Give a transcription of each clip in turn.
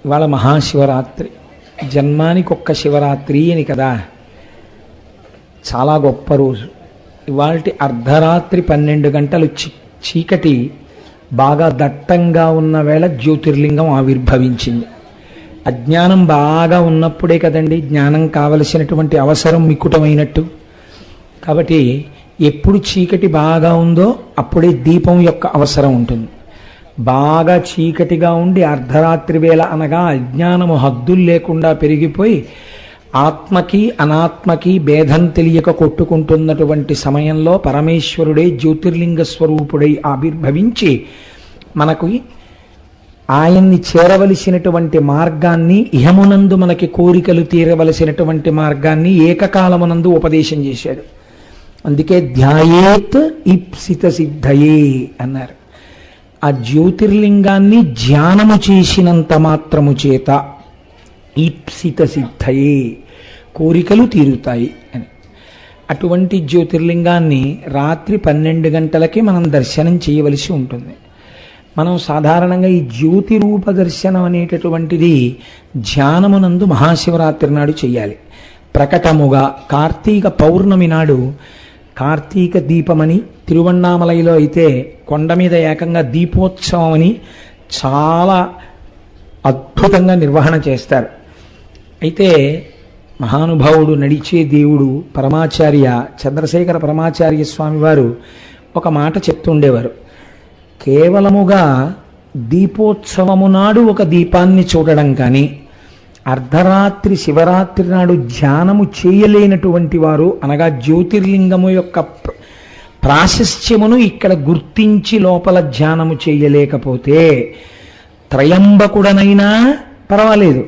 ఇవాళ మహాశివరాత్రి, జన్మానికి ఒక్క శివరాత్రి అని కదా, చాలా గొప్ప రోజు. ఇవాళ అర్ధరాత్రి 12 గంటలు చీకటి బాగా దట్టంగా ఉన్న వేళ జ్యోతిర్లింగం ఆవిర్భవించింది. అజ్ఞానం బాగా ఉన్నప్పుడే కదండి జ్ఞానం కావలసినటువంటి అవసరం మిక్కుటమైనట్టు. కాబట్టి ఎప్పుడు చీకటి బాగా ఉందో అప్పుడే దీపం యొక్క అవసరం ఉంటుంది. బాగా చీకటిగా ఉండి అర్ధరాత్రి వేళ అనగా అజ్ఞానము హద్దులు లేకుండా పెరిగిపోయి ఆత్మకి అనాత్మకి భేదం తెలియక కొట్టుకుంటున్నటువంటి సమయంలో పరమేశ్వరుడే జ్యోతిర్లింగ స్వరూపుడై ఆవిర్భవించి మనకు ఆయన్ని చేరవలసినటువంటి మార్గాన్ని, ఇహమునందు మనకి కోరికలు తీరవలసినటువంటి మార్గాన్ని ఏకకాలమునందు ఉపదేశం చేశాడు. అందుకే ధ్యాయేత్ ఈప్సిత సిద్ధయే అన్నారు. ఆ జ్యోతిర్లింగాన్ని ధ్యానము చేసినంత మాత్రము చేత ఈప్సిత సిద్ధయే, కోరికలు తీరుతాయి అని. అటువంటి జ్యోతిర్లింగాన్ని రాత్రి 12 గంటలకి మనం దర్శనం చేయవలసి ఉంటుంది. మనం సాధారణంగా ఈ జ్యోతి రూప దర్శనం అనేటటువంటిది ధ్యానమునందు మహాశివరాత్రి నాడు చేయాలి. ప్రకటముగా కార్తీక పౌర్ణమి నాడు కార్తీక దీపమని, తిరువణ్ణామలైలో అయితే కొండ మీద ఏకంగా దీపోత్సవం అని చాలా అద్భుతంగా నిర్వహణ చేస్తారు. అయితే మహానుభావుడు, నడిచే దేవుడు పరమాచార్య చంద్రశేఖర పరమాచార్య స్వామి వారు ఒక మాట చెప్తుండేవారు. కేవలముగా దీపోత్సవము నాడు ఒక దీపాన్ని చూడడం కానీ, అర్ధరాత్రి శివరాత్రి నాడు ధ్యానము చేయలేనటువంటి వారు, అనగా జ్యోతిర్లింగము యొక్క ప్రాశస్త్యమును ఇక్కడ గుర్తించి లోపల ధ్యానము చేయలేకపోతే త్రయంబకుడనైనా పర్వాలేదు,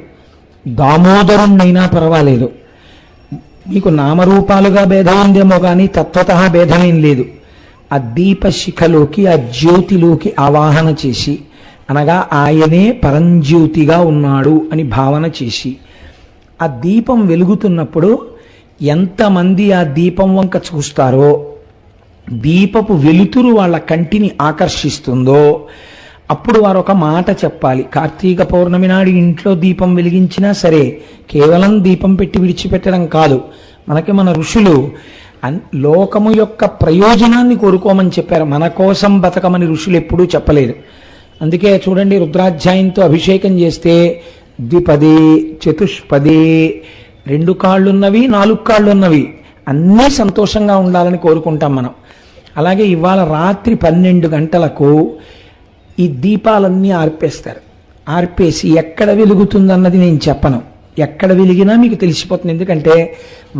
దామోదరుణ్ణైనా పర్వాలేదు, మీకు నామరూపాలుగా భేదం ఉందేమో కానీ తత్వత భేదమేం లేదు. ఆ దీపశిఖలోకి, ఆ జ్యోతిలోకి ఆవాహన చేసి, అనగా ఆయనే పరంజ్యోతిగా ఉన్నాడు అని భావన చేసి, ఆ దీపం వెలుగుతున్నప్పుడు ఎంతమంది ఆ దీపం వంక చూస్తారో, దీపపు వెలుతురు వాళ్ళ కంటిని ఆకర్షిస్తుందో, అప్పుడు వారు ఒక మాట చెప్పాలి. కార్తీక పౌర్ణమి నాడు ఇంట్లో దీపం వెలిగించినా సరే కేవలం దీపం పెట్టి విడిచిపెట్టడం కాదు. మనకి మన ఋషులు లోకము యొక్క ప్రయోజనాన్ని కోరుకోమని చెప్పారు. మన కోసం బతకమని ఋషులు ఎప్పుడూ చెప్పలేదు. అందుకే చూడండి, రుద్రాధ్యాయంతో అభిషేకం చేస్తే ద్విపదే చతుష్పదే, 2 కాళ్ళున్నవి 4 కాళ్ళున్నవి అన్నీ సంతోషంగా ఉండాలని కోరుకుంటాం మనం. అలాగే ఇవాళ రాత్రి 12 గంటలకు ఈ దీపాలన్నీ ఆర్పేస్తారు. ఆర్పేసి ఎక్కడ వెలుగుతుందన్నది నేను చెప్పను, ఎక్కడ వెలిగినా మీకు తెలిసిపోతుంది. ఎందుకంటే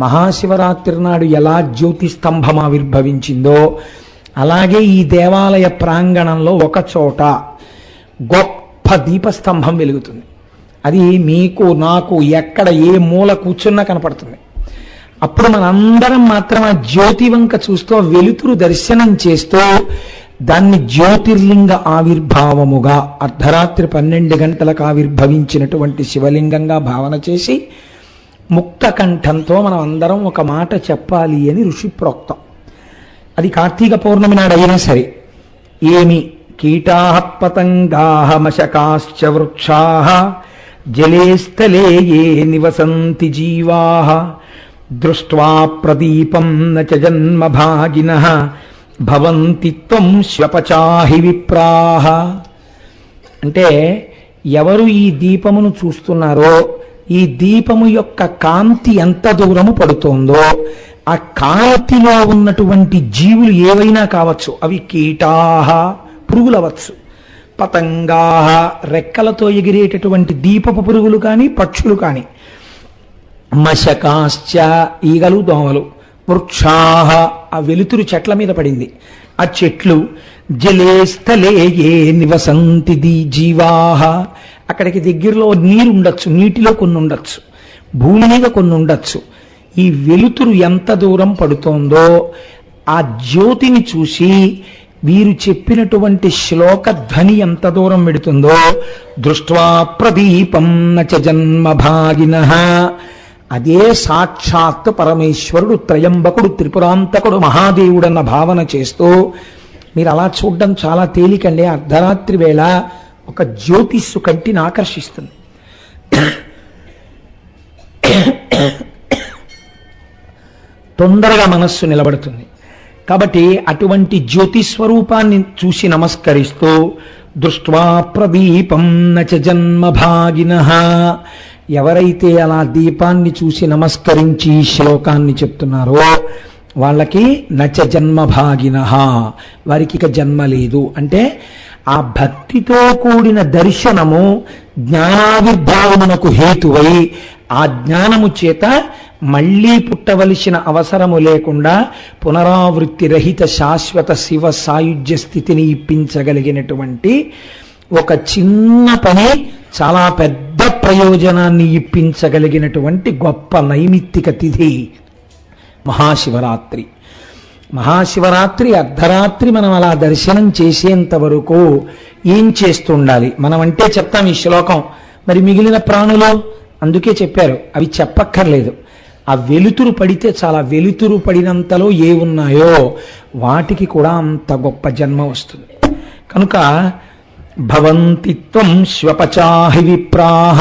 మహాశివరాత్రి నాడు ఎలా జ్యోతి స్తంభం ఆవిర్భవించిందో అలాగే ఈ దేవాలయ ప్రాంగణంలో ఒక చోట గొప్ప దీపస్తంభం వెలుగుతుంది. అది మీకు నాకు ఎక్కడ ఏ మూల కూర్చున్నా కనపడుతుంది. అప్పుడు మనందరం మాత్రం ఆ జ్యోతి వంక చూస్తూ వెలుతురు దర్శనం చేస్తూ దాన్ని జ్యోతిర్లింగ ఆవిర్భావముగా, అర్ధరాత్రి 12 గంటలకు ఆవిర్భవించినటువంటి శివలింగంగా భావన చేసి ముక్త కంఠంతో మనం అందరం ఒక మాట చెప్పాలి అని ఋషి ప్రోక్తం. అది కార్తీక పౌర్ణమి నాడు అయినా సరే. ఏమి కీటాః పతంగాః మశకాశ్చ వృక్షాః జలే స్థలే ఏ నివసంతి జీవాః దృష్ట్వా ప్రదీపం న చ జన్మభాగినః భవంతి త్వం శ్వపచాహి విప్రాః. అంటే ఎవరు ఈ దీపమును చూస్తున్నారో, ఈ దీపము యొక్క కాంతి ఎంత దూరము పడుతోందో, ఆ కాంతిలో ఉన్నటువంటి జీవులు ఏవైనా కావచ్చు. అవి కీటాః, పురుగులవచ్చు, పతంగాః, రెక్కలతో ఎగిరేటటువంటి దీపపు పురుగులు కానీ పక్షులు కానీ, మశకాశ్చ, ఈగలు దోమలు, వృక్షాః, ఆ వెలుతురు చెట్ల మీద పడింది, ఆ చెట్లు, జలే స్థలే ఏ నివసంతి జీవాః, అక్కడికి దగ్గరలో నీరు ఉండొచ్చు, నీటిలో కొన్ని ఉండొచ్చు, భూమి మీద కొన్ని ఉండొచ్చు. ఈ వెలుతురు ఎంత దూరం పడుతోందో ఆ జ్యోతిని చూసి వీరు చెప్పినటువంటి శ్లోక ధ్వని ఎంత దూరం పెడుతుందో, దృష్ట్వా ప్రదీపం న చ జన్మభాగినః, అదే సాక్షాత్ పరమేశ్వరుడు, త్రయంబకుడు, త్రిపురాంతకుడు, మహాదేవుడన్న భావన చేస్తూ మీరు అలా చూడడం చాలా తేలికండి. అర్ధరాత్రి వేళ ఒక జ్యోతిస్సు కంటిని ఆకర్షిస్తుంది. తొందరగా మనస్సు నిలబడుతుంది. కాబట్టి అటువంటి జ్యోతి స్వరూపాన్ని చూసి నమస్కరిస్తూ దృష్ట్వా ప్రదీపం నచ జన్మభాగినః, ఎవరైతే అలా దీపాన్ని చూసి నమస్కరించి శ్లోకాన్ని చెప్తున్నారో వాళ్ళకి నచ జన్మభాగినః, వారికి ఇక జన్మ లేదు. అంటే ఆ భక్తితో కూడిన దర్శనము జ్ఞానావిర్భావమునకు హేతువై ఆ జ్ఞానము చేత మళ్లీ పుట్టవలసిన అవసరము లేకుండా పునరావృత్తి రహిత శాశ్వత శివ సాయుధ్య స్థితిని ఇప్పించగలిగినటువంటి ఒక చిన్న పని చాలా పెద్ద ప్రయోజనాన్ని ఇప్పించగలిగినటువంటి గొప్ప నైమిత్తిక తిథి మహాశివరాత్రి. మహాశివరాత్రి అర్ధరాత్రి మనం అలా దర్శనం చేసేంత వరకు ఏం చేస్తుండాలి మనం అంటే చెప్తాం ఈ శ్లోకం. మరి మిగిలిన ప్రాణులు అందుకే చెప్పారు, అవి చెప్పక్కర్లేదు. ఆ వెలుతురు పడితే చాలా, వెలుతురు పడినంతలో ఏ ఉన్నాయో వాటికి కూడా అంత గొప్ప జన్మ వస్తుంది. కనుక భవంతిత్వం శ్వపచాహి విప్రాహ,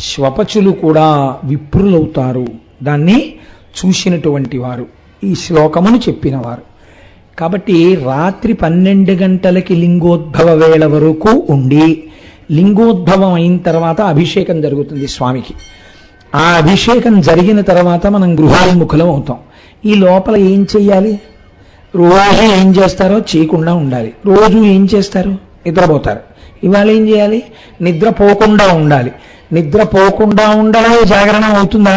శ్వపచులు కూడా విప్రులవుతారు దాన్ని చూసినటువంటి వారు, ఈ శ్లోకమును చెప్పినవారు. కాబట్టి రాత్రి 12 గంటలకి లింగోద్భవ వేళ వరకు ఉండి లింగోద్భవం అయిన తర్వాత అభిషేకం జరుగుతుంది స్వామికి. ఆ అభిషేకం జరిగిన తర్వాత మనం గృహాభిముఖులం అవుతాం. ఈ లోపల ఏం చెయ్యాలి? రోజు ఏం చేస్తారో చేయకుండా ఉండాలి. రోజు ఏం చేస్తారు? నిద్రపోతారు. ఇవాళ ఏం చేయాలి? నిద్రపోకుండా ఉండాలి. నిద్రపోకుండా ఉండడం జాగరణం అవుతుందా?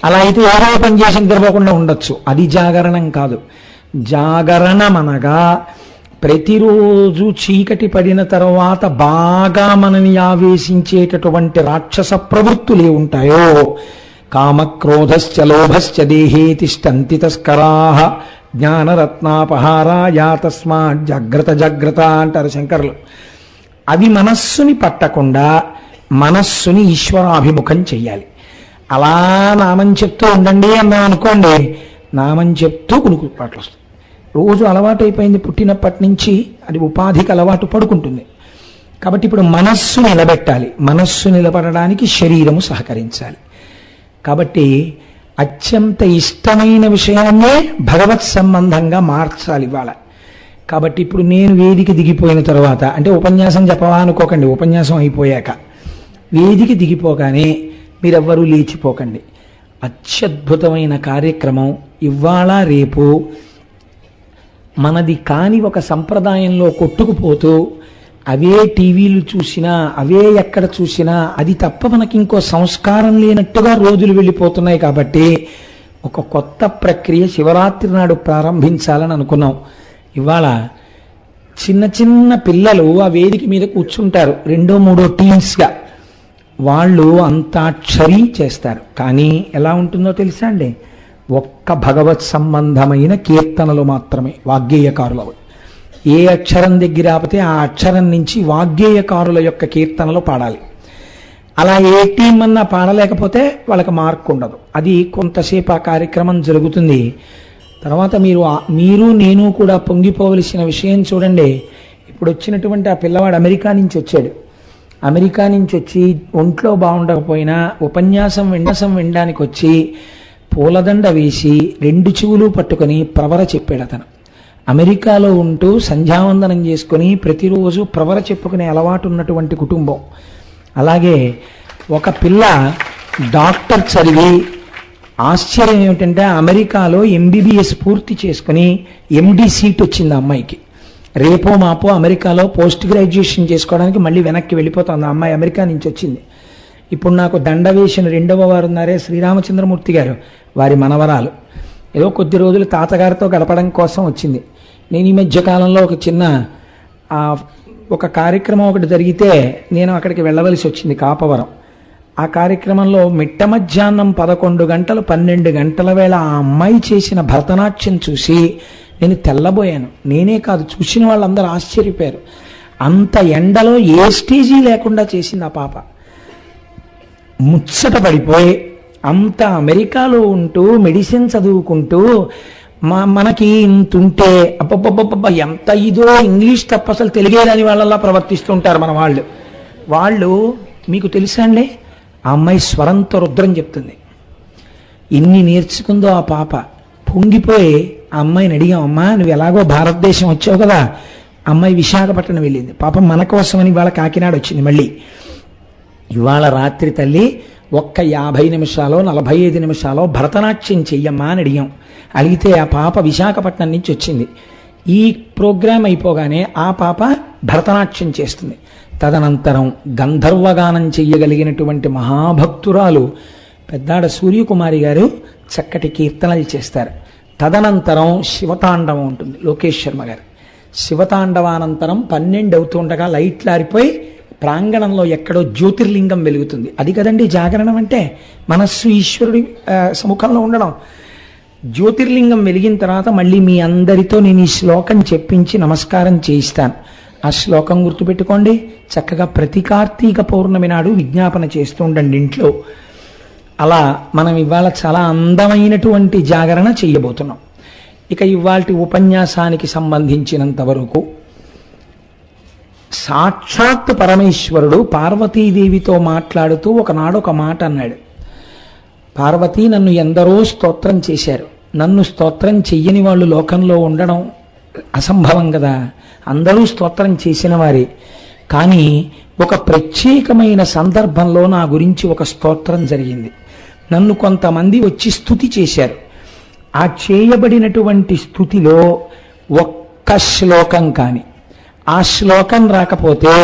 అలా అయితే ఏదో పని చేసి నిద్రపోకుండా ఉండొచ్చు, అది జాగరణం కాదు. జాగరణం అనగా ప్రతిరోజు చీకటి పడిన తర్వాత బాగా మనని ఆవేశించేటటువంటి రాక్షస ప్రవృత్తులే ఉంటాయో, కామక్రోధశ్చ లోభశ్చ దేహే తిష్టంతి తస్కరాః జ్ఞానరత్నాపహారాయ తస్మాత్ జాగ్రత్త జాగ్రత్త అంటారు శంకరులు. అవి మనస్సుని పట్టకుండా మనస్సుని ఈశ్వరాభిముఖం చెయ్యాలి. అలా నామం చెప్తూ ఉండండి అన్నాం అనుకోండి, నామం చెప్తూ కునుకుపాట్లు వస్తుంది. రోజు అలవాటు అయిపోయింది, పుట్టినప్పటి నుంచి అది ఉపాధికి అలవాటు పడుకుంటుంది. కాబట్టి ఇప్పుడు మనస్సు నిలబెట్టాలి. మనస్సు నిలబడడానికి శరీరము సహకరించాలి. కాబట్టి అత్యంత ఇష్టమైన విషయాన్నే భగవత్ సంబంధంగా మార్చాలి ఇవాళ. కాబట్టి ఇప్పుడు నేను వేదిక దిగిపోయిన తర్వాత, అంటే ఉపన్యాసం చెప్పవా అనుకోకండి, ఉపన్యాసం అయిపోయాక వేదిక దిగిపోగానే మీరెవ్వరూ లేచిపోకండి. అత్యద్భుతమైన కార్యక్రమం ఇవాళ రేపు మనది కాని ఒక సంప్రదాయంలో కొట్టుకుపోతూ అవే టీవీలు చూసినా అవే ఎక్కడ చూసినా అది తప్ప మనకి ఇంకో సంస్కారం లేనట్టుగా రోజులు వెళ్ళిపోతున్నాయి. కాబట్టి ఒక కొత్త ప్రక్రియ శివరాత్రి నాడు ప్రారంభించాలని అనుకున్నాం. ఇవాళ చిన్న చిన్న పిల్లలు ఆ వేదిక మీద కూర్చుంటారు, 2-3 టీమ్స్గా. వాళ్ళు అంతాక్షరి చేస్తారు. కానీ ఎలా ఉంటుందో తెలుసా అండి? ఒక్క భగవత్ సంబంధమైన కీర్తనలు మాత్రమే వాగ్గేయకారులవి. ఏ అక్షరం దగ్గర ఆపితే ఆ అక్షరం నుంచి వాగ్గేయకారుల యొక్క కీర్తనలు పాడాలి. అలా ఏ టీం అన్నా పాడలేకపోతే వాళ్ళకి మార్క్ ఉండదు. అది కొంతసేపు ఆ కార్యక్రమం జరుగుతుంది. తర్వాత మీరు నేను కూడా పొంగిపోవలసిన విషయం చూడండి. ఇప్పుడు వచ్చినటువంటి ఆ పిల్లవాడు అమెరికా నుంచి వచ్చాడు. అమెరికా నుంచి వచ్చి ఒంట్లో బాగుండకపోయినా ఉపన్యాసం వినడానికి వచ్చి పూలదండ వేసి 2 చెవులు పట్టుకొని ప్రవర చెప్పాడు. అతను అమెరికాలో ఉంటూ సంధ్యావందనం చేసుకొని ప్రతిరోజు ప్రవర చెప్పుకునే అలవాటు ఉన్నటువంటి కుటుంబం. అలాగే ఒక పిల్ల డాక్టర్ చదివి ఆశ్చర్యం ఏమిటంటే అమెరికాలో ఎంబీబీఎస్ పూర్తి చేసుకుని ఎండి సీట్ వచ్చింది ఆ అమ్మాయికి. రేపో మాపో అమెరికాలో పోస్ట్ గ్రాడ్యుయేషన్ చేసుకోవడానికి మళ్ళీ వెనక్కి వెళ్ళిపోతుంది. ఆ అమ్మాయి అమెరికా నుంచి వచ్చింది. ఇప్పుడు నాకు దండ వేసిన 2వ వారు ఉన్నారే శ్రీరామచంద్రమూర్తి గారు, వారి మనవరాలు. ఏదో కొద్ది రోజులు తాతగారితో గడపడం కోసం వచ్చింది. నేను ఈ మధ్య కాలంలో ఒక కార్యక్రమం ఒకటి జరిగితే నేను అక్కడికి వెళ్ళవలసి వచ్చింది, కాపవరం. ఆ కార్యక్రమంలో మిట్ట మధ్యాహ్నం 11 గంటలు 12 గంటల వేళ ఆ అమ్మాయి చేసిన భరతనాట్యం చూసి నేను తెల్లబోయాను. నేనే కాదు, చూసిన వాళ్ళందరూ ఆశ్చర్యపోయారు. అంత ఎండలో ఏ స్టేజీ లేకుండా చేసింది ఆ పాప. ముచ్చట పడిపోయి అంత అమెరికాలో ఉంటూ మెడిసిన్ చదువుకుంటూ మనకి ఇంతుంటే అబ్బబ్బబ్బబ్బ ఎంత ఇదో, ఇంగ్లీష్ తప్ప అసలు తెలుగేదని వాళ్ళలా ప్రవర్తిస్తుంటారు మన వాళ్ళు. మీకు తెలుసా అండి, ఆ అమ్మాయి స్వరంతో రుద్రం చెప్తుంది. ఎన్ని నేర్చుకుందో ఆ పాప. పొంగిపోయి ఆ అమ్మాయిని అడిగాం, అమ్మా నువ్వు ఎలాగో భారతదేశం వచ్చావు కదా. అమ్మాయి విశాఖపట్నం వెళ్ళింది. పాపం మన కోసమని ఇవాళ కాకినాడ వచ్చింది. మళ్ళీ ఇవాళ రాత్రి తల్లి ఒక్క 50 నిమిషాలో 45 నిమిషాలో భరతనాట్యం చెయ్యమ్మా అని అడిగాం. అడిగితే ఆ పాప విశాఖపట్నం నుంచి వచ్చింది. ఈ ప్రోగ్రాం అయిపోగానే ఆ పాప భరతనాట్యం చేస్తుంది. తదనంతరం గంధర్వగానం చెయ్యగలిగినటువంటి మహాభక్తురాలు పెద్దాడ సూర్యకుమారి గారు చక్కటి కీర్తనలు చేస్తారు. తదనంతరం శివతాండవం ఉంటుంది. లోకేష్ శర్మ గారు శివతాండవానంతరం 12 అవుతుండగా లైట్లు ఆరిపోయి ప్రాంగణంలో ఎక్కడో జ్యోతిర్లింగం వెలుగుతుంది. అది కదండి జాగరణం అంటే, మనస్సు ఈశ్వరుడి సముఖంలో ఉండడం. జ్యోతిర్లింగం వెలిగిన తర్వాత మళ్ళీ మీ అందరితో నేను ఈ శ్లోకం చెప్పించి నమస్కారం చేయిస్తాను. ఆ శ్లోకం గుర్తుపెట్టుకోండి. చక్కగా ప్రతి కార్తీక పౌర్ణమి నాడు విజ్ఞాపన చేస్తూ ఉండండి ఇంట్లో. అలా మనం ఇవాళ చాలా అందమైనటువంటి జాగరణ చెయ్యబోతున్నాం. ఇక ఇవాల్టి ఉపన్యాసానికి సంబంధించినంత వరకు సాక్షాత్ పరమేశ్వరుడు పార్వతీదేవితో మాట్లాడుతూ ఒకనాడు ఒక మాట అన్నాడు. పార్వతీ, నన్ను ఎందరో స్తోత్రం చేశారు. నన్ను స్తోత్రం చెయ్యని వాళ్ళు లోకంలో ఉండడం అసంభవం కదా. అందరూ స్తోత్రం చేసిన వారే. కానీ ఒక ప్రత్యేకమైన సందర్భంలో నా గురించి ఒక స్తోత్రం జరిగింది. నన్ను కొంతమంది వచ్చి స్తుతి చేశారు. ఆ చేయబడినటువంటి స్తుతిలో ఒక్క శ్లోకం కానీ, ఆ శ్లోకం రాకపోతే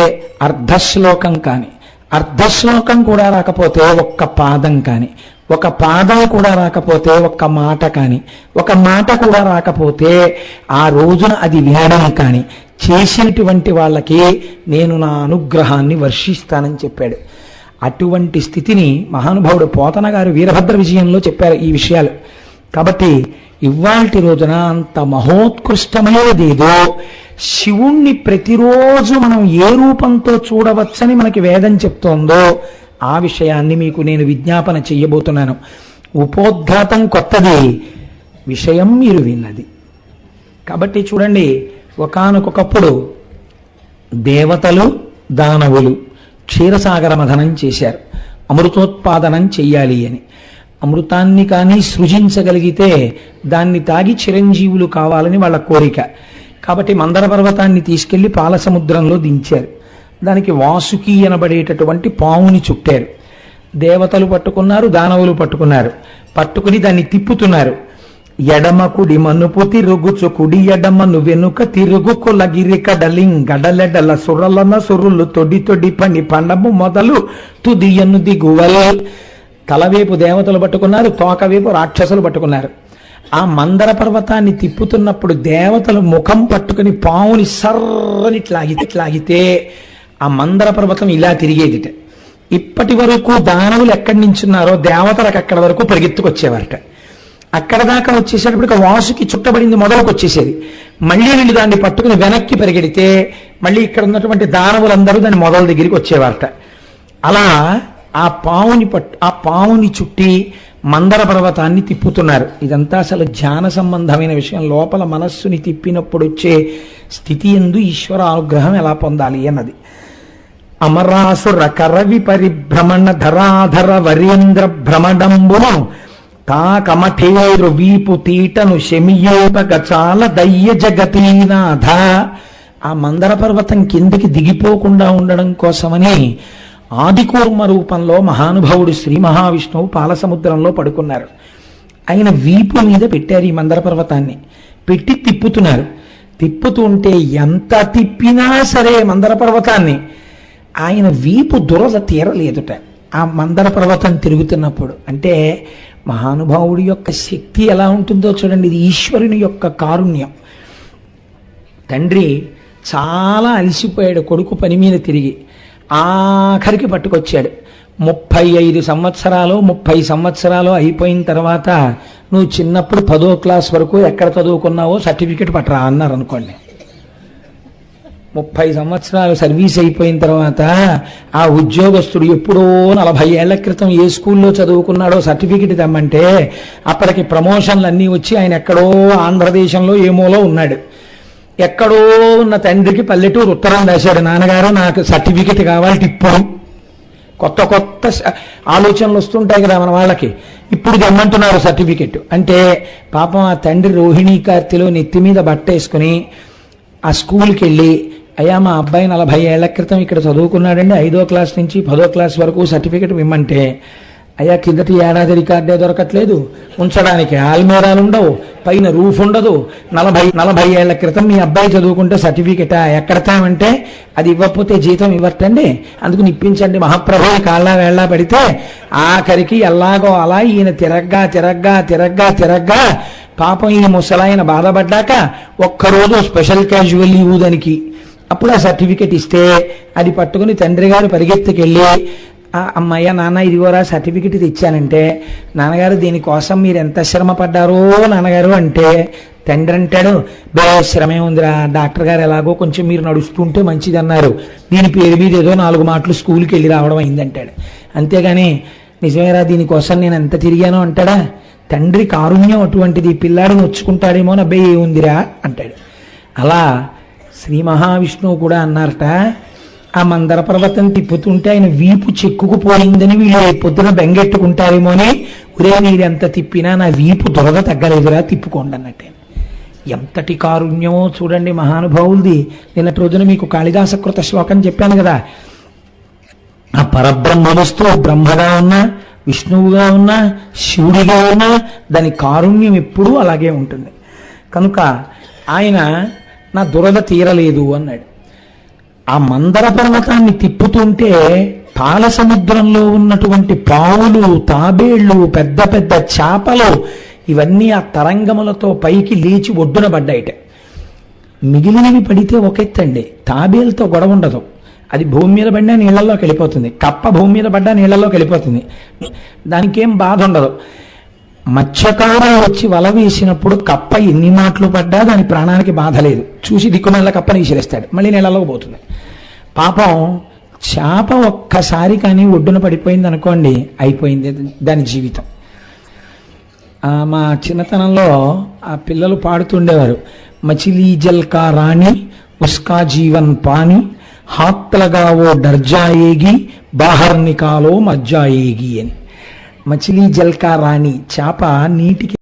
అర్ధశ్లోకం కానీ, అర్ధశ్లోకం కూడా రాకపోతే ఒక్క పాదం కానీ, ఒక పాదం కూడా రాకపోతే ఒక్క మాట కానీ, ఒక మాట కూడా రాకపోతే ఆ రోజున అది వినడం కానీ చేసినటువంటి వాళ్ళకి నేను నా అనుగ్రహాన్ని వర్షిస్తానని చెప్పాడు. అటువంటి స్థితిని మహానుభావుడు పోతన గారు వీరభద్ర విజయంలో చెప్పారు ఈ విషయాలు. కాబట్టి ఇవాల్టి రోజున అంత మహోత్కృష్టమైనదేదో శివుణ్ణి ప్రతిరోజు మనం ఏ రూపంతో చూడవచ్చని మనకి వేదం చెప్తోందో ఆ విషయాన్ని మీకు నేను విజ్ఞాపన చెయ్యబోతున్నాను. ఉపోద్ఘాతం కొత్తది, విషయం మీరు విన్నది. కాబట్టి చూడండి, ఒకానొకప్పుడు దేవతలు దానవులు క్షీరసాగర మథనం చేశారు. అమృతోత్పాదనం చెయ్యాలి అని. అమృతాన్ని కానీ సృజించగలిగితే దాన్ని తాగి చిరంజీవులు కావాలని వాళ్ళ కోరిక. కాబట్టి మందర పర్వతాన్ని తీసుకెళ్లి పాలసముద్రంలో దించారు. దానికి వాసుకి అనబడేటటువంటి పావుని చుట్టారు. దేవతలు పట్టుకున్నారు, దానవులు పట్టుకున్నారు. పట్టుకుని దాన్ని తిప్పుతున్నారు. ఎడమ కుడి మనుపు తిరుగుచు కుడి ఎడమను వెనుక తిరుగు కొలగిరి కడలింగడలెడల సురలన సురులు తొడి తొడి పని పండము మొదలు తుదియను దిగువల్. తలవైపు దేవతలు పట్టుకున్నారు, తోకవైపు రాక్షసులు పట్టుకున్నారు. ఆ మందర పర్వతాన్ని తిప్పుతున్నప్పుడు దేవతలు ముఖం పట్టుకుని పావుని సర్రని లాగితే ఆ మందర పర్వతం ఇలా తిరిగేదిట. ఇప్పటి వరకు దానవులు ఎక్కడి నుంచున్నారో దేవతలకు అక్కడ వరకు పరిగెత్తుకొచ్చేవారట. అక్కడ దాకా వచ్చేసేటప్పటికి వాసుకి చుట్టబడింది మొదలకు వచ్చేసేది. మళ్ళీ వీళ్ళు దాన్ని పట్టుకుని వెనక్కి పరిగెడితే మళ్ళీ ఇక్కడ ఉన్నటువంటి దానవులందరూ దాని మొదల దగ్గరికి వచ్చేవారట. అలా ఆ పావుని చుట్టి మందర పర్వతాన్ని తిప్పుతున్నారు. ఇదంతా అసలు ధ్యాన సంబంధమైన విషయం. లోపల మనస్సుని తిప్పినప్పుడు వచ్చే స్థితి యందు ఈశ్వర అనుగ్రహం ఎలా పొందాలి అన్నది. అమరాసుర కరవి పరిభ్రమణ ధరాధర వరేంద్ర భ్రమడంబును తా కమఠేరు వీపు తీటను శమియోపక చాలా దయ్య జగతీనాథ. ఆ మందర పర్వతం కిందికి దిగిపోకుండా ఉండడం కోసమని ఆదికూర్మ రూపంలో మహానుభావుడు శ్రీ మహావిష్ణువు పాలసముద్రంలో పడుకున్నారు. ఆయన వీపు మీద పెట్టారు ఈ మందర పర్వతాన్ని. పెట్టి తిప్పుతున్నారు. తిప్పుతుంటే ఎంత తిప్పినా సరే మందర పర్వతాన్ని ఆయన వీపు దురద తీరలేదుట ఆ మందర పర్వతం తిరుగుతున్నప్పుడు. అంటే మహానుభావుడి యొక్క శక్తి ఎలా ఉంటుందో చూడండి. ఇది ఈశ్వరుని యొక్క కారుణ్యం. తండ్రి చాలా అలసిపోయాడు కొడుకు పని మీద తిరిగి. ఆఖరికి పట్టుకొచ్చాడు. 35 సంవత్సరాలు 30 సంవత్సరాలు అయిపోయిన తర్వాత నువ్వు చిన్నప్పుడు 10వ క్లాస్ వరకు ఎక్కడ చదువుకున్నావో సర్టిఫికెట్ పట్టరా అన్నారు అనుకోండి. 30 సంవత్సరాలు సర్వీస్ అయిపోయిన తర్వాత ఆ ఉద్యోగస్తుడు ఎప్పుడో 40 ఏళ్ల క్రితం ఏ స్కూల్లో చదువుకున్నాడో సర్టిఫికెట్ తెమ్మంటే అప్పటికి ప్రమోషన్లు అన్నీ వచ్చి ఆయన ఎక్కడో ఆంధ్రదేశంలో ఏమోలో ఉన్నాడు. ఎక్కడో ఉన్న తండ్రికి పల్లెటూరు ఉత్తరం రాశాడు, నాన్నగారు నాకు సర్టిఫికెట్ కావాలి ఇప్పుడు. కొత్త కొత్త ఆలోచనలు వస్తుంటాయి కదా మన వాళ్ళకి. ఇప్పుడు తెమ్మంటున్నారు సర్టిఫికెట్ అంటే, పాపం ఆ తండ్రి రోహిణీ కార్తెలో నెత్తి మీద బట్ట వేసుకుని ఆ స్కూల్కి వెళ్ళి, అయ్యా మా అబ్బాయి 40 ఏళ్ల క్రితం ఇక్కడ చదువుకున్నాడండి, 5వ క్లాస్ నుంచి 10వ క్లాస్ వరకు సర్టిఫికెట్ ఇమ్మంటే, అయ్యా కిందటి ఏడాది రికార్డే దొరకట్లేదు, ఉంచడానికి ఆల్మేరాలు ఉండవు, పైన రూఫ్ ఉండదు, 40 ఏళ్ల క్రితం మీ అబ్బాయి చదువుకుంటే సర్టిఫికెటా ఎక్కడతామంటే, అది ఇవ్వకపోతే జీతం ఇవ్వటండి, అందుకు ఇప్పించండి మహాప్రభు కాళ్ళ వేళ్ళ పడితే, ఆఖరికి ఎలాగో అలా ఈయన తిరగ్గా పాపం ఈ ముసలాయన బాధపడ్డాక ఒక్కరోజు స్పెషల్ క్యాజువల్ లీవ్ దానికి, అప్పుడు ఆ సర్టిఫికెట్ ఇస్తే అది పట్టుకుని తండ్రి గారు పరిగెత్తుకెళ్ళి, అమ్మయ్య నాన్న ఇదిగోరా సర్టిఫికెట్ తెచ్చానంటే, నాన్నగారు దీనికోసం మీరు ఎంత శ్రమ పడ్డారో నాన్నగారు అంటే, తండ్రి అంటాడు, శ్రమే ఉందిరా, డాక్టర్ గారు ఎలాగో కొంచెం మీరు నడుస్తుంటే మంచిది అన్నారు, దీని పేరు మీద ఏదో 4 మాటలు స్కూల్కి వెళ్ళి రావడం అయిందంటాడు. అంతేగాని నిజమేరా దీనికోసం నేను ఎంత తిరిగానో అంటాడా? తండ్రి కారుణ్యం అటువంటిది, పిల్లాడిని వచ్చుకుంటాడేమో అబ్బాయి ఏముందిరా అంటాడు. అలా శ్రీ మహావిష్ణువు కూడా అన్నారట, ఆ మందర పర్వతం తిప్పుతుంటే ఆయన వీపు చెక్కుకుపోయిందని వీళ్ళు పొద్దున బెంగెట్టుకుంటారేమో అని, ఒరే మీరు ఎంత తిప్పినా నా వీపు దురద తగ్గలేదురా, తిప్పుకోండి అన్నట్టే. ఎంతటి కారుణ్యమో చూడండి మహానుభావులది. నిన్నటి రోజున మీకు కాళిదాసకృత శ్లోకం చెప్పాను కదా, ఆ పరబ్రహ్మవస్తు బ్రహ్మగా ఉన్నా, విష్ణువుగా ఉన్నా, శివుడిగా ఉన్నా, దాని కారుణ్యం ఎప్పుడూ అలాగే ఉంటుంది. కనుక ఆయన నా దురద తీరలేదు అన్నాడు. ఆ మందర పర్వతాన్ని తిప్పుతుంటే పాల సముద్రంలో ఉన్నటువంటి పావులు, తాబేళ్లు, పెద్ద పెద్ద చేపలు ఇవన్నీ ఆ తరంగములతో పైకి లేచి ఒడ్డున పడ్డాయిట. మిగిలినవి పడితే ఒకెత్తండి, తాబేలతో గొడవ ఉండదు, అది భూమి మీద పడ్డా నీళ్లలోకి వెళ్ళిపోతుంది, కప్ప భూమి మీద పడ్డా నీళ్లలోకి వెళ్ళిపోతుంది, దానికేం బాధ ఉండదు. మత్స్యకారులు వచ్చి వల వేసినప్పుడు కప్ప ఎన్ని మాటలు పడ్డా దాని ప్రాణానికి బాధ లేదు, చూసి దిక్కుమల్ల కప్పని విసిరేస్తాడు, మళ్ళీ నీళ్ళలోకి పోతుంది. పాపం చేప ఒక్కసారి కానీ ఒడ్డున పడిపోయింది అనుకోండి, అయిపోయింది దాని జీవితం. మా చిన్నతనంలో ఆ పిల్లలు పాడుతుండేవారు, మచిలీ జల్కా రాణి ఉస్కా జీవన్ పాని హాత్ లగావో డర్జాయేగి బాహర్ నికాలో మజ్జాయేగి అని. మచిలీ జల్కా రాణి, చేప నీటికి